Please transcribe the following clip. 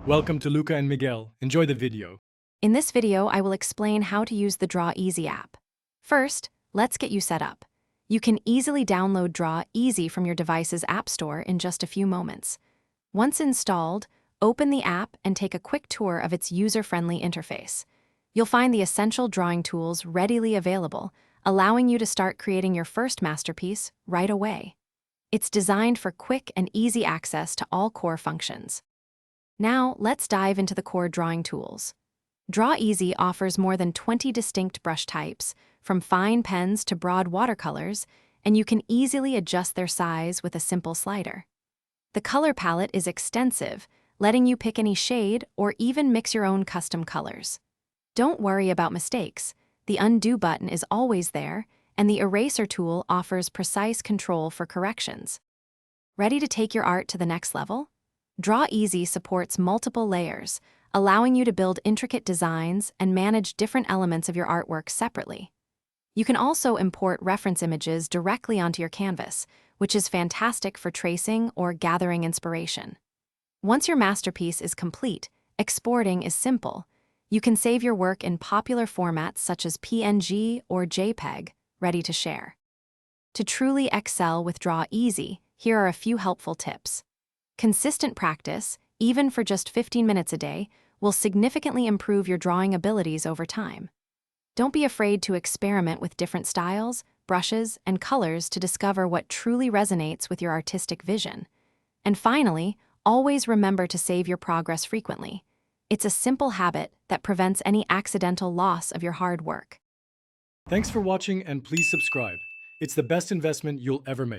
Welcome to Luca and Miguel. Enjoy the video. In this video, I will explain how to use the Draw Easy app. First, let's get you set up. You can easily download Draw Easy from your device's app store in just a few moments. Once installed, open the app and take a quick tour of its user-friendly interface. You'll find the essential drawing tools readily available, allowing you to start creating your first masterpiece right away. It's designed for quick and easy access to all core functions. Now, let's dive into the core drawing tools. Draw Easy offers more than 20 distinct brush types, from fine pens to broad watercolors, and you can easily adjust their size with a simple slider. The color palette is extensive, letting you pick any shade or even mix your own custom colors. Don't worry about mistakes. The undo button is always there, and the eraser tool offers precise control for corrections. Ready to take your art to the next level? Draw Easy supports multiple layers, allowing you to build intricate designs and manage different elements of your artwork separately. You can also import reference images directly onto your canvas, which is fantastic for tracing or gathering inspiration. Once your masterpiece is complete, exporting is simple. You can save your work in popular formats such as PNG or JPEG, ready to share. To truly excel with Draw Easy, here are a few helpful tips. Consistent practice, even for just 15 minutes a day, will significantly improve your drawing abilities over time. Don't be afraid to experiment with different styles, brushes, and colors to discover what truly resonates with your artistic vision. And finally, always remember to save your progress frequently. It's a simple habit that prevents any accidental loss of your hard work. Thanks for watching and please subscribe. It's the best investment you'll ever make.